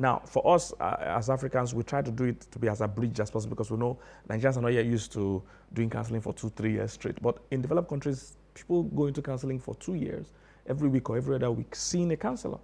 Now, for us as Africans, we try to do it to be as a bridge as possible because we know Nigerians are not yet used to doing counseling for 2-3 years straight. But in developed countries, people go into counseling for 2 years, every week or every other week, seeing a counselor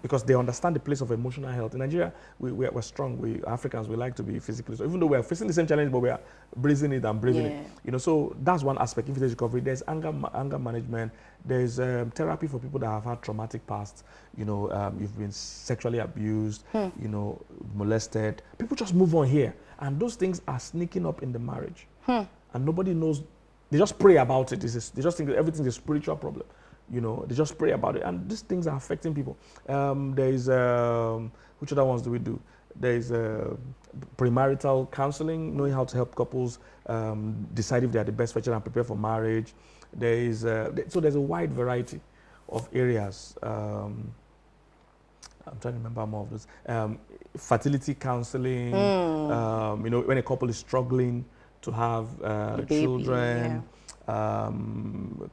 because they understand the place of emotional health. In Nigeria, we're strong. We Africans, we like to be physically. So even though we're facing the same challenge, but we are breathing it and breathing it. You know, so that's one aspect. Infidelity recovery. There's anger management. There's therapy for people that have had traumatic past. You know, you've been sexually abused. You know, molested. People just move on here, and those things are sneaking up in the marriage, and nobody knows. They just pray about it. They just think that everything's a spiritual problem. You know, they just pray about it, and these things are affecting people. There's which other ones do we do? There's premarital counseling, knowing how to help couples decide if they are the best for each other and prepare for marriage. So there's a wide variety of areas. I'm trying to remember more of those. Fertility counseling. You know, when a couple is struggling to have children.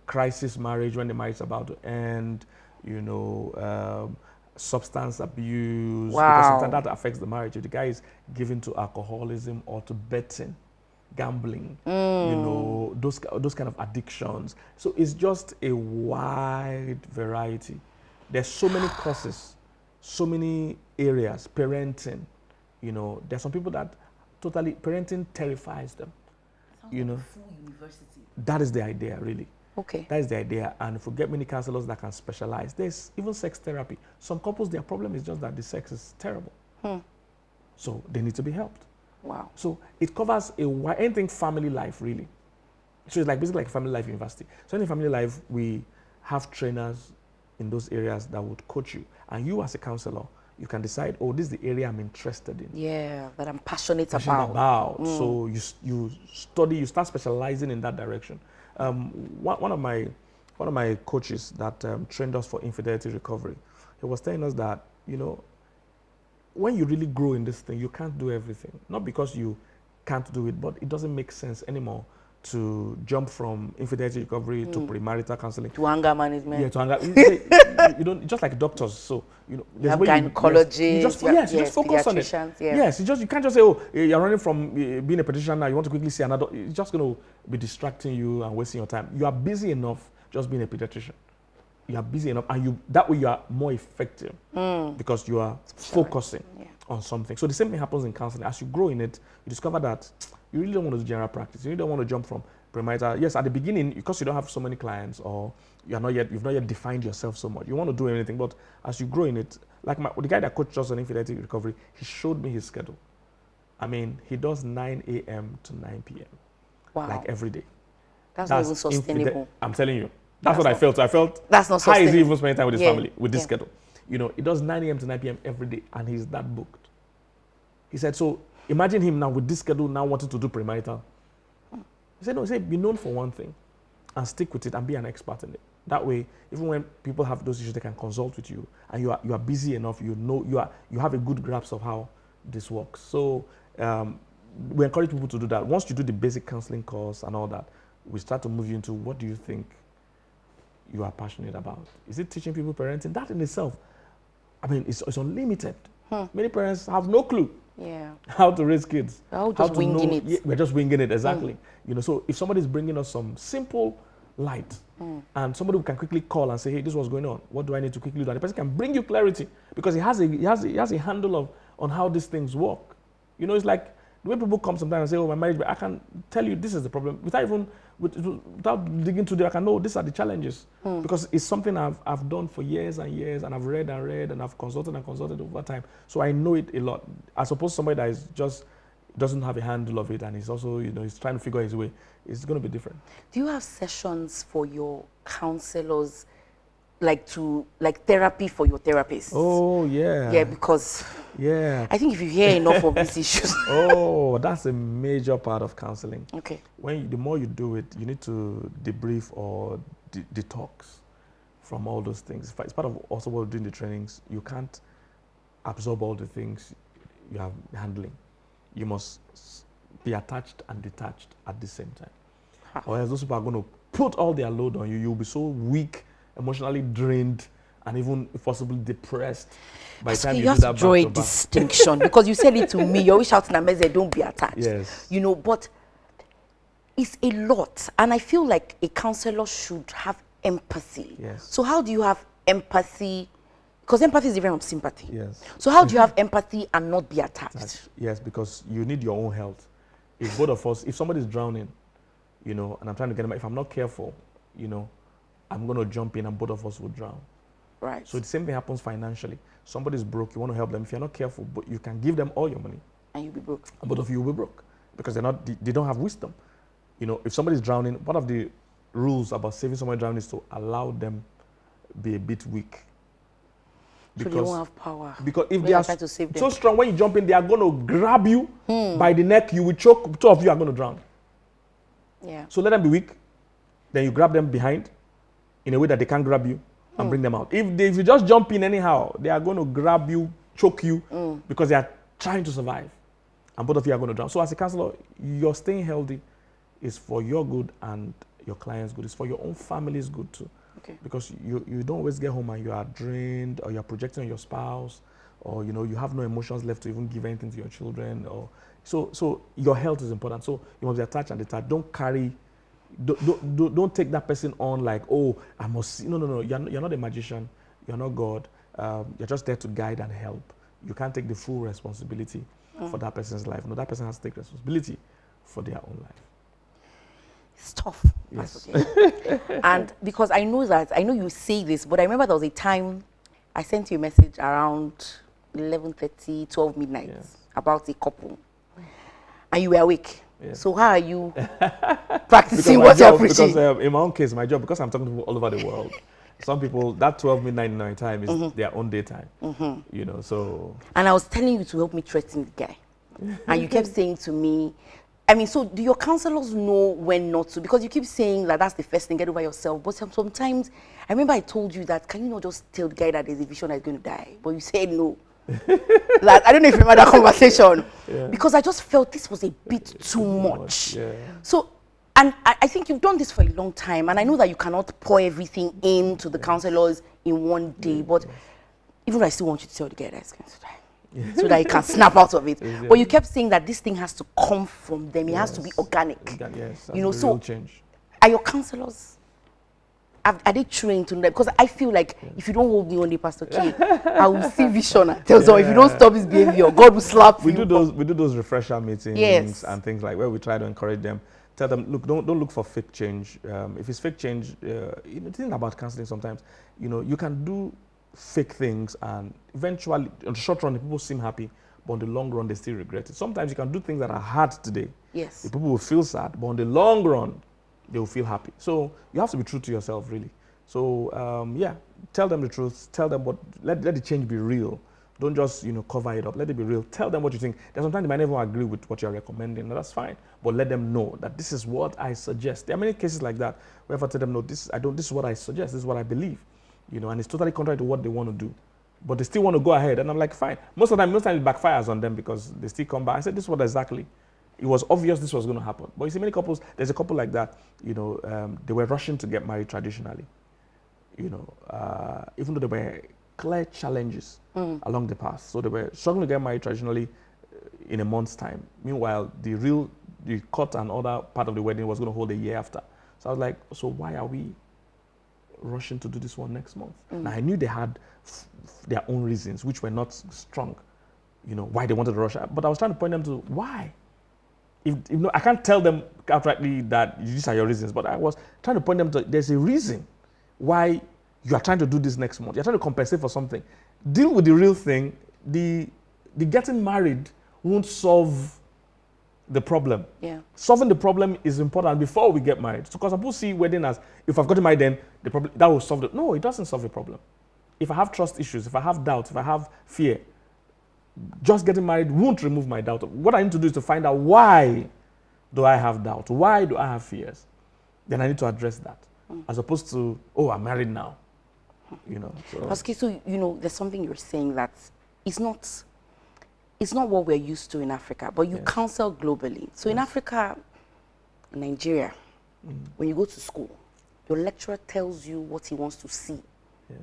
Crisis marriage when the marriage is about to end, you know, substance abuse, because sometimes that affects the marriage. If the guy is given to alcoholism or to betting, gambling, you know, those kind of addictions. So it's just a wide variety. There's so many courses, so many areas, parenting, you know, there's some people that totally, parenting terrifies them. You know, full university. That is the idea, really. Okay. That is the idea. And if we get many counselors that can specialize, there's even sex therapy. Some couples, their problem is just that the sex is terrible. So they need to be helped. Wow. So it covers anything family life, really. So it's like basically like family life university. So in family life, we have trainers in those areas that would coach you. And you as a counselor, you can decide, oh, this is the area I'm interested in. Yeah, that I'm passionate about. So you study, you start specializing in that direction. One of my coaches that trained us for infidelity recovery, he was telling us that, you know, when you really grow in this thing, you can't do everything. Not because you can't do it, but it doesn't make sense anymore to jump from infidelity recovery to premarital counseling to anger management. Yeah, to anger. You don't, just like doctors. So you know, you have gynecologists. You just focus on it. Yes, you can't just say, oh, you're running from being a pediatrician now. You want to quickly see another. It's just going to be distracting you and wasting your time. You are busy enough just being a pediatrician. You are busy enough, and that way you are more effective because you are focusing on something. So the same thing happens in counseling. As you grow in it, you discover that you really don't want to do general practice. You really don't want to jump from premarital. Yes, at the beginning, because you don't have so many clients or you've not yet defined yourself so much. You want to do anything, but as you grow in it, like the guy that coached us on infidelity recovery, he showed me his schedule. I mean, he does 9 a.m. to 9 p.m. Wow. Like every day. That's not even sustainable. I'm telling you. That's what I felt. I felt, that's not how is he sustainable. even spending time with his family with this schedule? You know, it does 9 a.m. to 9 p.m. every day, and he's that booked. He said, so imagine him now with this schedule, now wanting to do premarital. He said, no, he said, be known for one thing and stick with it and be an expert in it. That way, even when people have those issues, they can consult with you, and you are busy enough, you have a good grasp of how this works. So we encourage people to do that. Once you do the basic counseling course and all that, we start to move you into what do you think you are passionate about. Is it teaching people parenting? That in itself, I mean, it's unlimited. Many parents have no clue how to raise kids. We're just winging it. Yeah, we're just winging it, exactly. You know, so if somebody is bringing us some simple light and somebody who can quickly call and say, hey, this is what's going on. What do I need to quickly do? And the person can bring you clarity because he has a handle on how these things work. You know, it's like the way people come sometimes and say, oh, my marriage, but I can tell you this is the problem without digging to there. I can know these are the challenges because it's something I've done for years and years, and I've read and I've consulted over time. So I know it a lot. As opposed to somebody that is just doesn't have a handle of it and he's also, you know, he's trying to figure his way. It's going to be different. Do you have sessions for your counselors, like therapy for your therapists? Oh, yeah. Yeah, because I think if you hear enough of these issues. Oh, that's a major part of counseling. Okay. The more you do it, you need to debrief or detox from all those things. It's part of also what we're doing the trainings. You can't absorb all the things you are handling. You must be attached and detached at the same time. Or else those people are going to put all their load on you. You'll be so weak, emotionally drained, and even if possible depressed by the So time you you do have to that draw a back to back. distinction because you said it to me. You're always shouting at me, say, don't be attached. Yes. You know, but it's a lot. And I feel like a counselor should have empathy. Yes. So how do you have empathy? Because empathy is different from sympathy. Yes. So how do you have empathy and not be attached? Yes, because you need your own health. If both of us, if somebody's drowning, you know, and I'm trying to get them, if I'm not careful, you know, I'm going to jump in and both of us will drown. Right. So the same thing happens financially. Somebody's broke, you want to help them. If you're not careful, but you can give them all your money. And you'll be broke. And both of you will be broke because they don't have wisdom. You know, if somebody's drowning, one of the rules about saving somebody drowning is to allow them be a bit weak. So they won't have power. Because if when they are trying to save them. so strong, when you jump in, they are going to grab you by the neck. You will choke. Two of you are going to drown. Yeah. So let them be weak. Then you grab them behind in a way that they can't grab you and bring them out. If you just jump in anyhow, they are going to grab you, choke you because they are trying to survive. And both of you are going to drown. So as a counselor, your staying healthy is for your good and your client's good. It's for your own family's good too. Okay. Because you don't always get home and you are drained or you're projecting on your spouse or, you know, you have no emotions left to even give anything to your children. Or so your health is important. So you must be attached and detached. Don't take that person on like, oh, I must see. No. You're not a magician. You're not God. You're just there to guide and help. You can't take the full responsibility for that person's life. No, that person has to take responsibility for their own life. It's tough. Yes. That's okay. And because I know you say this, but I remember there was a time I sent you a message around 11:30, 12 midnight about a couple. And you were awake. Yes. So how are you practicing what you're preaching? Because in my own case, my job, because I'm talking to people all over the world, some people, that 12 midnight in my time is their own daytime. You know, so. And I was telling you to help me threaten the guy. And you kept saying to me, I mean, so do your counselors know when not to? Because you keep saying that that's the first thing, get over yourself. But sometimes, I remember I told you that, can you not just tell the guy that there's a vision that's going to die? But you said no. Like, I don't know if you remember that conversation. Because I just felt this was a bit too much. So, and I think you've done this for a long time. And I know that you cannot pour everything into the counselors in one day. But even though I still want you to tell the guy that's going to die. So that he can snap out of it. But you kept saying that this thing has to come from them. It has to be organic. Yes, you know, so change. Are your counselors, are they trained to know that? Because I feel like if you don't hold me on the Pastor K, I will see vision. So if you don't stop his behavior, God will slap you. We do those refresher meetings and things like where we try to encourage them. Tell them, look, don't look for fake change. If it's fake change, you know, think about counseling sometimes. You know, you can do fake things and eventually on the short run the people seem happy, but on the long run they still regret it. Sometimes you can do things that are hard today. Yes. The people will feel sad, but on the long run they will feel happy. So you have to be true to yourself, really. So tell them the truth. Tell them let the change be real. Don't just, you know, cover it up. Let it be real. Tell them what you think. There's sometimes they might never agree with what you're recommending. No, that's fine. But let them know that this is what I suggest. There are many cases like that where if I tell them, no, this is what I suggest, this is what I believe. You know, and it's totally contrary to what they want to do. But they still want to go ahead. And I'm like, fine. Most times it backfires on them because they still come back. I said, this is what exactly. It was obvious this was going to happen. But you see, many couples, there's a couple like that, you know, they were rushing to get married traditionally. You know, even though there were clear challenges along the path. So they were struggling to get married traditionally in a month's time. Meanwhile, the cut and other part of the wedding was going to hold a year after. So I was like, so why are we rushing to do this one next month? Now I knew they had their own reasons, which were not strong, you know, why they wanted to rush. But I was trying to point them to why. If you know, I can't tell them outrightly that these are your reasons, but I was trying to point them to there's a reason why you are trying to do this next month. You're trying to compensate for something. Deal with the real thing. The getting married won't solve the problem. Yeah. Solving the problem is important before we get married. So because people see wedding as, if I've gotten married, then the problem, that will solve it. No, it doesn't solve the problem. If I have trust issues, if I have doubts, if I have fear, just getting married won't remove my doubt. What I need to do is to find out why do I have doubt? Why do I have fears? Then I need to address that. As opposed to, oh, I'm married now. You know. So you know, there's something you're saying that it's not what we're used to in Africa, but you counsel globally. So in Africa, Nigeria, when you go to school, your lecturer tells you what he wants to see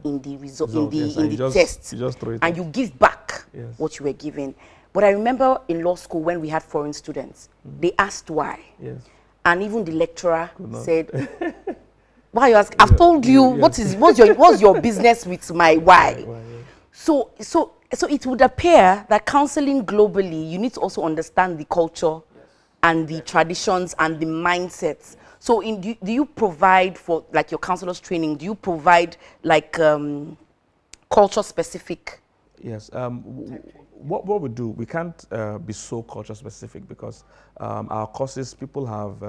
in the result, Yes, in the test, you just throw it and out. you give back Yes. what you were given. But I remember in law school when we had foreign students, they asked why. Yes. And even the lecturer Could not. said, why you ask? I've told you, yes. what's your business with my why? Why, So it would appear that counseling globally, you need to also understand the culture and the traditions and the mindsets. So do you provide for like your counselors training, do you provide like culture specific? Yes. What we do, we can't be so culture specific because our courses, people have,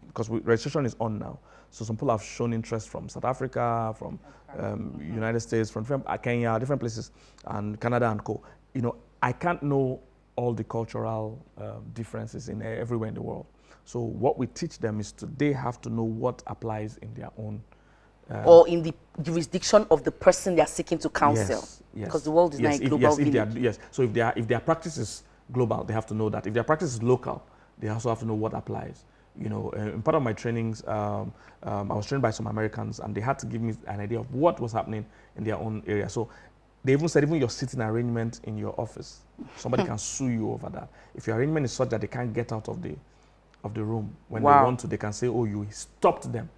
because registration is on now. So some people have shown interest from South Africa, from United States, from Kenya, different places, and Canada and co. You know, I can't know all the cultural differences in everywhere in the world. So what we teach them is they have to know what applies in their own or in the jurisdiction of the person they are seeking to counsel. Yes, yes. Because the world is not a global village. Yes. So if their practice is global, they have to know that. If their practice is local, they also have to know what applies. You know, in part of my trainings, I was trained by some Americans, and they had to give me an idea of what was happening in their own area. So they even said, even your sitting arrangement in your office, somebody can sue you over that. If your arrangement is such that they can't get out of the room when they want to, they can say, oh, you stopped them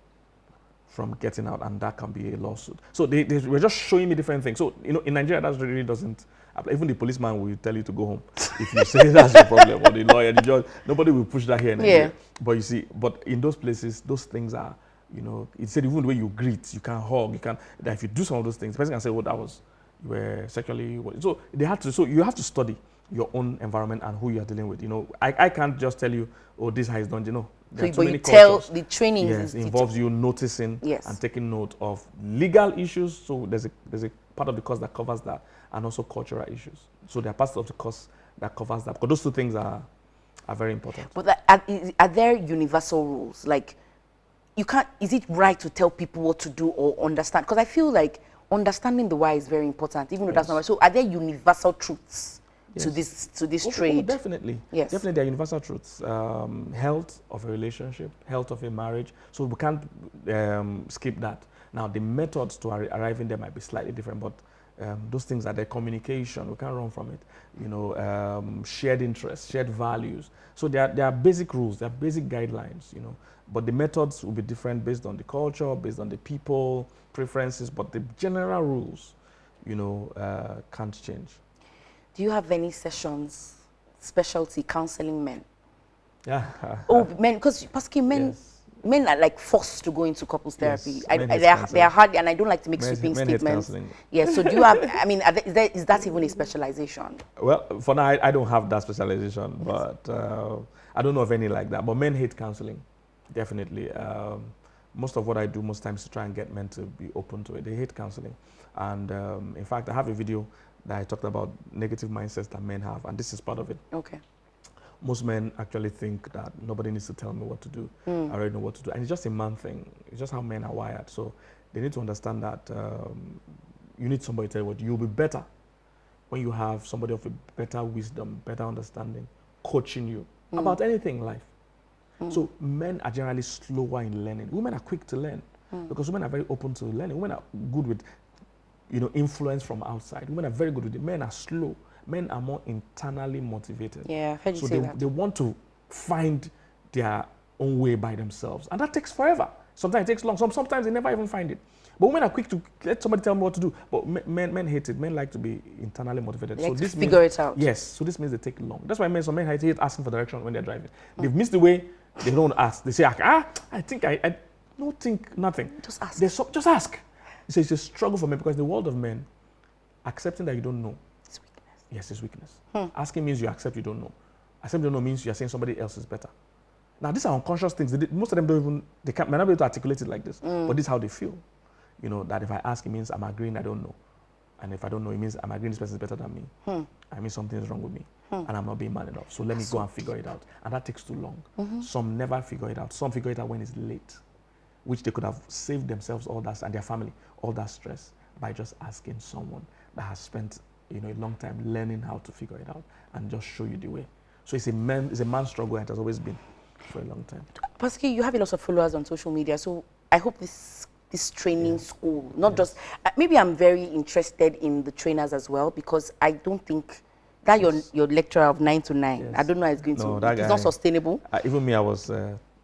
from getting out, and that can be a lawsuit. So they were just showing me different things. So, you know, in Nigeria, that really doesn't apply. Even the policeman will tell you to go home if you say that's the problem, or the lawyer, the judge. Nobody will push that here in Nigeria. But you see, but in those places, those things are, you know, it said even the way you greet, you can hug, you can, that if you do some of those things, the person can say, oh, you were sexually, so you have to study your own environment and who you are dealing with. You know, I can't just tell you, oh, this is how it's done, you know. So, but you tell the training involves you noticing and taking note of legal issues. So there's a part of the course that covers that, and also cultural issues. So there are parts of the course that covers that, because those two things are very important. But are there universal rules? Like, you can't. Is it right to tell people what to do or understand? Because I feel like understanding the why is very important, even though that's not right. So are there universal truths to this trade? Oh, definitely. Yes. Definitely, there are universal truths. Health of a relationship, health of a marriage. So we can't skip that. Now, the methods to arriving there might be slightly different, but those things are the communication. We can't run from it. You know, shared interests, shared values. So there are basic rules, there are basic guidelines, you know. But the methods will be different based on the culture, based on the people, preferences, but the general rules, you know, can't change. Do you have any sessions, specialty counseling men? Yeah. Oh, men, because men, yes. Men are like forced to go into couples therapy. Yes, they are hard, and I don't like to make sweeping statements. Yes. So do you have? I mean, is that even a specialization? Well, for now, I don't have that specialization, but I don't know of any like that. But men hate counseling, definitely. Most of what I do most times to try and get men to be open to it. They hate counseling, and in fact, I have a video that I talked about negative mindsets that men have, and this is part of it. Okay. Most men actually think that nobody needs to tell me what to do. I already know what to do. And it's just a man thing. It's just how men are wired. So they need to understand that you need somebody to tell you what. You'll be better when you have somebody of a better wisdom, better understanding, coaching you about anything in life. So men are generally slower in learning. Women are quick to learn because women are very open to learning. Women are good with, you know, influence from outside. Women are very good with it. Men are slow. Men are more internally motivated. Yeah, I've heard you say that. They want to find their own way by themselves. And that takes forever. Sometimes it takes long. Sometimes they never even find it. But women are quick to let somebody tell me what to do. But men hate it. Men like to be internally motivated. They like to figure it out. Yes. So this means they take long. That's why some men hate asking for direction when they're driving. They've missed the way. They don't ask. They say, I think I don't think nothing. Just ask. Just ask. It's a struggle for men because in the world of men, accepting that you don't know. It's weakness. Yes, it's weakness. Asking means you accept you don't know. Accept you don't know means you're saying somebody else is better. Now, these are unconscious things. Most of them don't even, might not be able to articulate it like this, but this is how they feel. You know, that if I ask, it means I'm agreeing I don't know. And if I don't know, it means I'm agreeing this person is better than me. I mean, something is wrong with me. And I'm not being man enough. So let me go and figure it out. And that takes too long. Some never figure it out. Some figure it out when it's late, which they could have saved themselves all that and their family all that stress by just asking someone that has spent, you know, a long time learning how to figure it out and just show you the way. So it's a man struggle, and it has always been for a long time. Pastor, you have a lot of followers on social media, so I hope this this training school, not just, maybe I'm very interested in the trainers as well, because I don't think that your lecturer of 9 to 9, I don't know how it's going to, it's not sustainable. Even me, I was...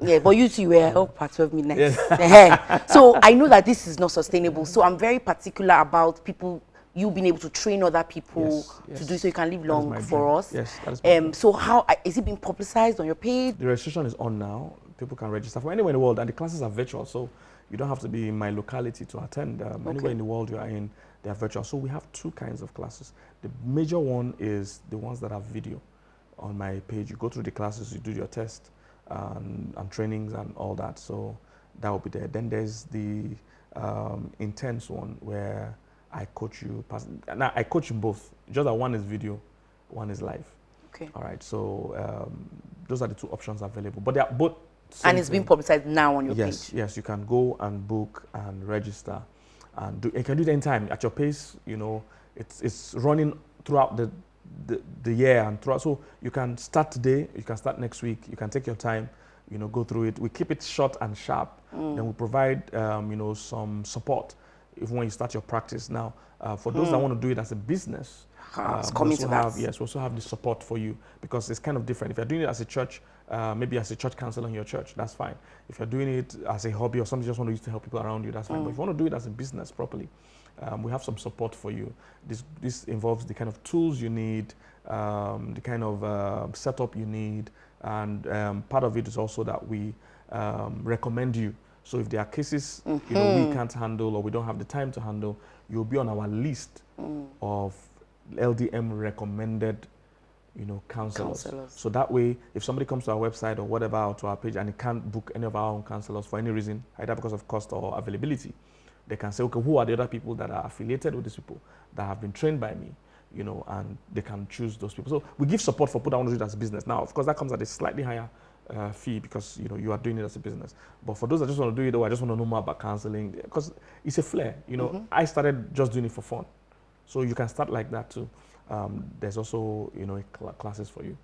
yeah, but you two were up at 12 midnight. Yes. So I know that this is not sustainable. So I'm very particular about people, you being able to train other people to do so you can live long for us. Yes, that is so how is it being publicized on your page? The registration is on now. People can register from anywhere in the world, and the classes are virtual, so you don't have to be in my locality to attend. Anywhere in the world you are in, they are virtual. So we have 2 kinds of classes. The major one is the ones that have video on my page. You go through the classes, you do your test and trainings and all that. So that will be there. Then there's the intense one where I coach you. Now I coach in both. Just that one is video, one is live. Okay. All right. So those are the 2 options available. But they are both. And it's being publicized now on your page. Yes, you can go and book and register, and you can do it anytime at your pace. You know, it's running throughout the year and throughout. So you can start today, you can start next week. You can take your time, you know, go through it. We keep it short and sharp. Then we provide, you know, some support if when you start your practice. Now, for those that want to do it as a business, coming to that. Yes, we also have the support for you, because it's kind of different. If you're doing it as a church, maybe as a church counselor in your church, that's fine. If you're doing it as a hobby or something you just want to use to help people around you, that's fine. But if you want to do it as a business properly, we have some support for you. This involves the kind of tools you need, the kind of setup you need, and part of it is also that we recommend you. So if there are cases you know, we can't handle or we don't have the time to handle, you'll be on our list of LDM recommended, you know, counselors. So that way, if somebody comes to our website or whatever, or to our page, and they can't book any of our own counselors for any reason, either because of cost or availability, they can say, okay, who are the other people that are affiliated with these people that have been trained by me, you know, and they can choose those people. So we give support for people that want to do it as a business. Now, of course, that comes at a slightly higher fee, because, you know, you are doing it as a business. But for those that just want to do it, or I just want to know more about counseling, because it's a flair, you know. I started just doing it for fun. So you can start like that too. There's also, you know, classes for you.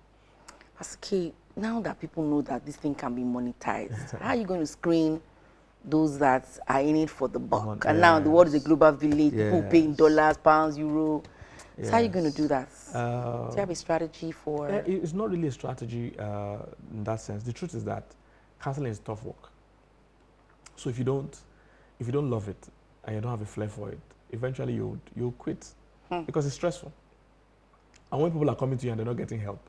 Okay, now that people know that this thing can be monetized, how are you going to screen those that are in it for the buck? And now the world is a global village, people paying dollars, pounds, euro. So how are you going to do that? Do you have a strategy for? It's not really a strategy in that sense. The truth is that counseling is tough work. So if you don't love it and you don't have a flair for it, eventually you'll quit because it's stressful. And when people are coming to you and they're not getting help,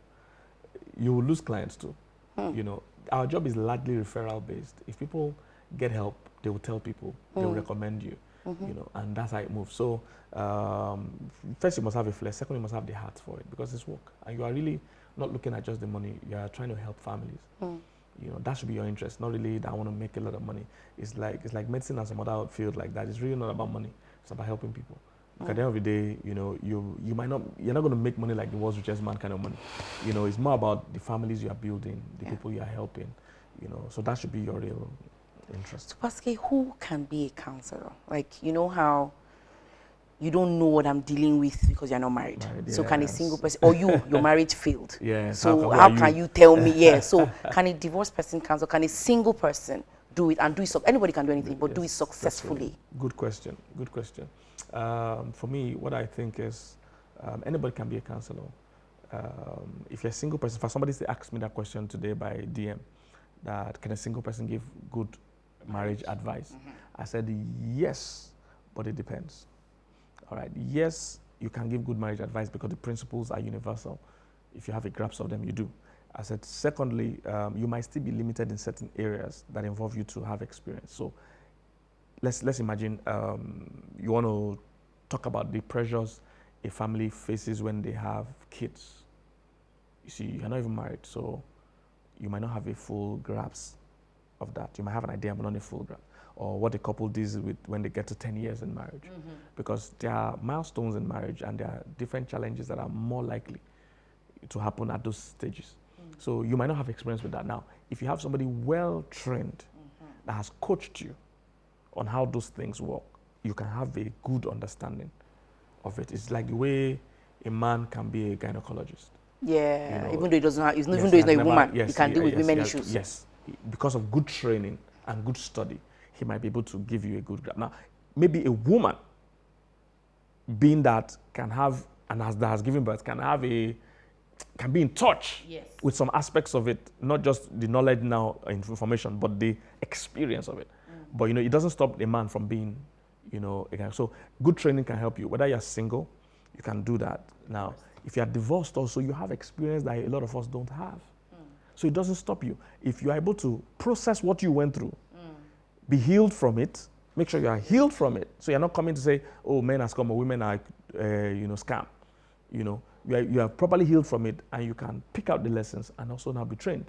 you will lose clients too. You know, our job is largely referral based. If people get help, they will tell people, they will recommend you, you know, and that's how it moves. So first you must have a flair. Second, you must have the heart for it, because it's work. And you are really not looking at just the money. You are trying to help families. You know, that should be your interest, not really that I want to make a lot of money. It's like medicine and some other field like that. It's really not about money. It's about helping people. At the end of the day, you know, you're not going to make money like the world's richest man kind of money. You know, it's more about the families you are building, the people you are helping, you know, so that should be your real interest. So Pascal, who can be a counselor? Like, you know how you don't know what I'm dealing with because you're not married. So can a single person, or your marriage failed. So how can you tell me? So can a divorced person counsel? Can a single person do it and do it? Anybody can do anything, but do it successfully. Good question. Good question. For me, what I think is anybody can be a counselor. If you're a single person, for somebody to ask me that question today by DM, that can a single person give good marriage advice? I said yes, but it depends. All right. Yes, you can give good marriage advice because the principles are universal. If you have a grasp of them, you do. I said, secondly, you might still be limited in certain areas that involve you to have experience. So let's imagine you want to talk about the pressures a family faces when they have kids. You see, you're not even married, so you might not have a full grasp of that. You might have an idea, but not a full grasp. Or what a couple deals with when they get to 10 years in marriage. Because there are milestones in marriage and there are different challenges that are more likely to happen at those stages. So you might not have experience with that. Now, if you have somebody well-trained that has coached you on how those things work, you can have a good understanding of it. It's like the way a man can be a gynecologist. Yeah, you know, even though he doesn't have, even though he's not a woman, he can deal with women issues. Yes, because of good training and good study. he might be able to give you a good grasp. Now, maybe a woman, being that can have, and that has given birth, can be in touch with some aspects of it, not just the knowledge now, information, but the experience of it. But, it doesn't stop a man from being, again. So good training can help you. Whether you're single, you can do that. Now, if you're divorced also, you have experience that a lot of us don't have. So it doesn't stop you. If you're able to process what you went through, be healed from it, make sure you are healed from it. So you're not coming to say, oh, men are scum or women are, scam. You are properly healed from it, and you can pick out the lessons and also now be trained.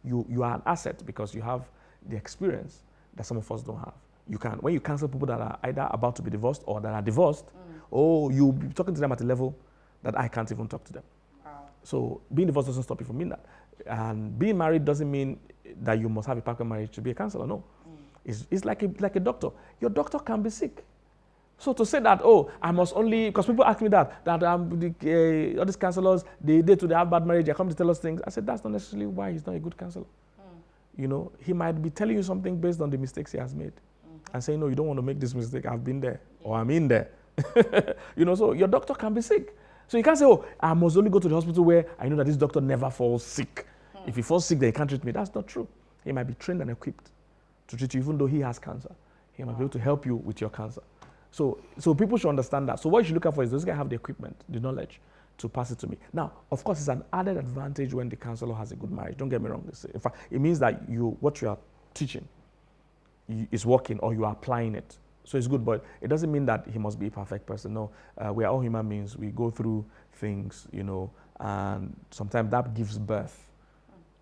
You are an asset because you have the experience that some of us don't have. You can, when you counsel people that are either about to be divorced or that are divorced, you'll be talking to them at a level that I can't even talk to them. Wow. So being divorced doesn't stop you from being that. And being married doesn't mean that you must have a partner marriage to be a counselor. No. It's like a doctor. Your doctor can be sick. So to say that, I must only, because people ask me that all these counselors, they have bad marriage, they come to tell us things. I said, that's not necessarily why he's not a good counselor. He might be telling you something based on the mistakes he has made and saying, no, you don't want to make this mistake. I've been there or I'm in there. So your doctor can be sick. So you can't say, I must only go to the hospital where I know that this doctor never falls sick. If he falls sick, then he can't treat me. That's not true. He might be trained and equipped to treat you, even though he has cancer. He might be able to help you with your cancer. So people should understand that. So what you should look out for is those guys have the equipment, the knowledge to pass it to me. Now, of course, it's an added advantage when the counselor has a good marriage. Don't get me wrong. In fact, it means that what you are teaching is working or you are applying it. So it's good, but it doesn't mean that he must be a perfect person. No, we are all human beings. We go through things, and sometimes that gives birth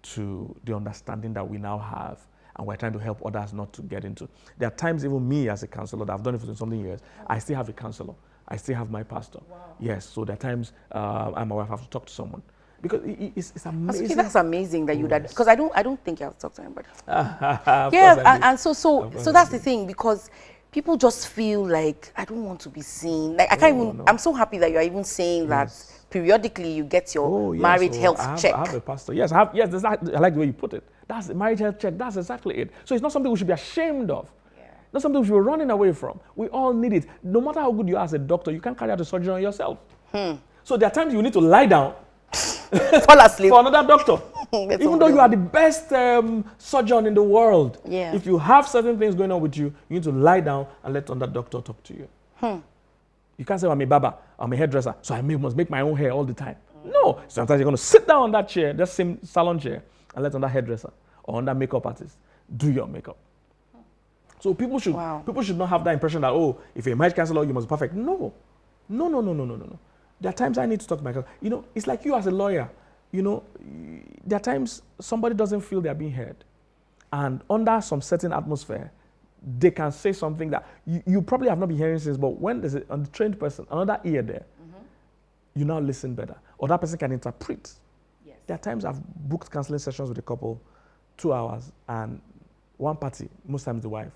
to the understanding that we now have, and we're trying to help others not to get into. There are times even me as a counselor, that I've done it for something years, I still have a counselor. I still have my pastor. Wow. Yes, so there are times I and my wife have to talk to someone. Because it's amazing. Okay, that's amazing that you did, because I don't think you have to talk to anybody. And so that's the thing, because people just feel like, I don't want to be seen. Like, I can't even, no. I'm so happy that you're even saying that periodically you get your marriage health check. I have a pastor. Yes, I like the way you put it. That's the marriage health check. That's exactly it. So it's not something we should be ashamed of. Yeah. Not something we should be running away from. We all need it. No matter how good you are as a doctor, you can't carry out a surgery on yourself. So there are times you need to lie down fall asleep for another doctor. Even though you are the best surgeon in the world, if you have certain things going on with you, you need to lie down and let another doctor talk to you. You can't say, I'm a barber, I'm a hairdresser, so I must make my own hair all the time. No, sometimes you're going to sit down on that chair, that same salon chair, and let another hairdresser or another makeup artist do your makeup. So people should not have that impression that, if you're a marriage counselor, you must be perfect. No. There are times I need to talk to my counselor. It's like you as a lawyer. There are times somebody doesn't feel they're being heard. And under some certain atmosphere, they can say something that you probably have not been hearing since, but when there's a trained person, another ear there, you now listen better. Or that person can interpret. Yes. There are times I've booked counseling sessions with a couple, 2 hours, and one party, most times the wife,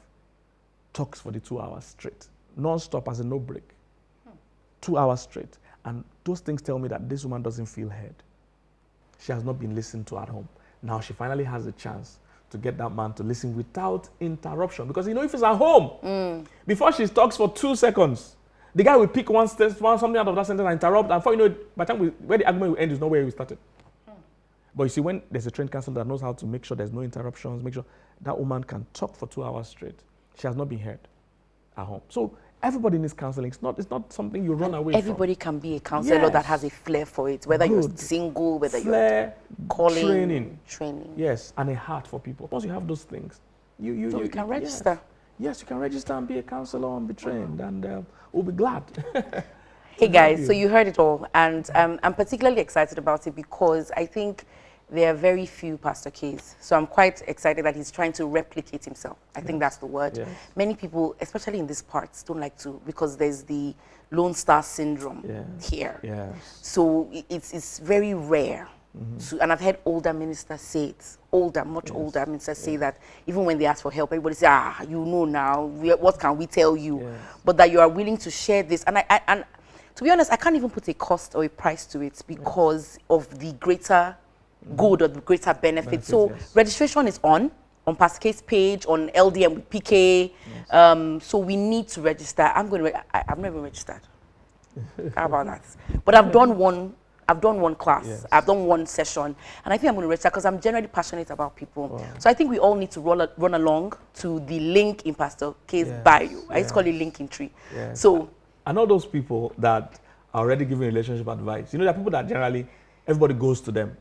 talks for the 2 hours straight. Non-stop as a no break. 2 hours straight. And those things tell me that this woman doesn't feel heard. She has not been listened to at home. Now she finally has a chance to get that man to listen without interruption. Because if he's at home, before she talks for 2 seconds, the guy will pick something out of that sentence and interrupt. And before you know it, by the time where the argument will end is not where we started. But you see, when there's a trained counselor that knows how to make sure there's no interruptions, make sure that woman can talk for 2 hours straight, she has not been heard at home. So everybody needs counseling. It's not something you run away from. Everybody can be a counselor that has a flair for it, whether you're single, whether you're calling, training. Yes, and a heart for people. Once you have those things, you can register. Yes, you can register and be a counselor and be trained, and we'll be glad. Hey guys, so you heard it all, and I'm particularly excited about it because I think there are very few Pastor K's. So I'm quite excited that he's trying to replicate himself. I think that's the word. Yes. Many people, especially in these parts, don't like to, because there's the Lone Star syndrome here. Yes. So it's very rare. And I've heard older ministers say it, much older ministers say that even when they ask for help, everybody say, now, what can we tell you? Yes. But that you are willing to share this. And to be honest, I can't even put a cost or a price to it because of the greater good or the greater benefit. So registration is on. on Pastor K's page, on LDM with PK. Yes. So we need to register. I'm going to, I've never registered. How about that? But I've done one class. Yes. I've done one session. And I think I'm going to register because I'm generally passionate about people. Wow. So I think we all need to run along to the link in Pastor K's bio. I used to call it link in tree. Yes. So I know those people that are already giving relationship advice. You know, there are people that generally, everybody goes to them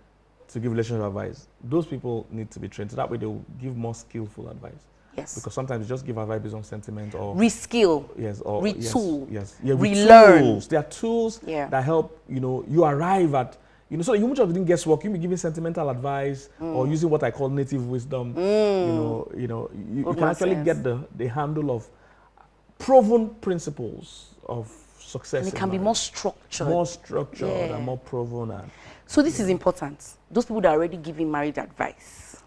to give relationship advice. Those people need to be trained. So that way they will give more skillful advice. yes. Because sometimes you just give advice based on sentiment or Reskill. yes, or retool. Yes, yeah, relearn. tools. There are tools that help, you know, you arrive at, you know, so you much of the guesswork, you be giving sentimental advice or using what I call native wisdom. You can actually get the handle of proven principles of success. And it can be more structured. More structured and more proven. And, so this is important. Those people that are already giving marriage advice,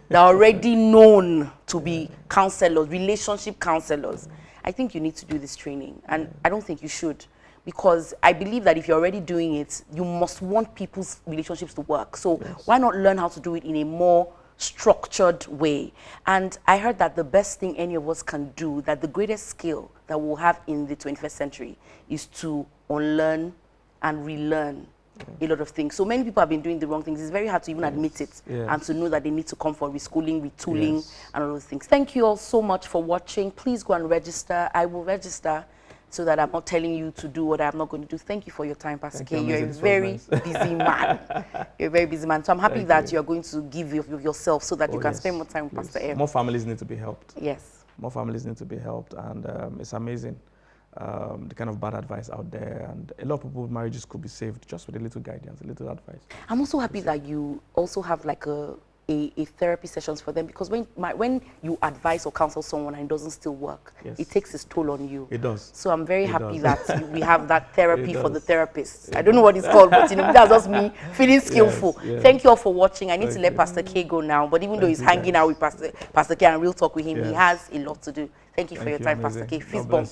they're already known to be counselors, relationship counselors. I think you need to do this training. And I don't think you should. Because I believe that if you're already doing it, you must want people's relationships to work. So why not learn how to do it in a more structured way? And I heard that the best thing any of us can do, that the greatest skill that we'll have in the 21st century is to unlearn and relearn a lot of things. So many people have been doing the wrong things. It's very hard to even admit it and to know that they need to come for reschooling, retooling, and all those things. Thank you all so much for watching. Please go and register. I will register so that I'm not telling you to do what I'm not going to do. Thank you for your time, Pastor K. You're a very busy man. You're a very busy man. So I'm happy that you're going to give of yourself so that you can spend more time with Pastor M. More families need to be helped. Yes. More families need to be helped. And it's amazing the kind of bad advice out there. And a lot of people's marriages could be saved just with a little guidance, a little advice. I'm also happy that you also have like a therapy sessions for them, because when you advise or counsel someone and it doesn't still work, it takes its toll on you. It does. So I'm very happy that we have that therapy for the therapists. I don't know what it's called, but you know, that's just me feeling skillful. Thank you all for watching. I need to let Pastor K go now, but even though he's hanging out with Pastor K and real talk with him, he has a lot to do. Thank you for your time, Pastor K. Fist bump.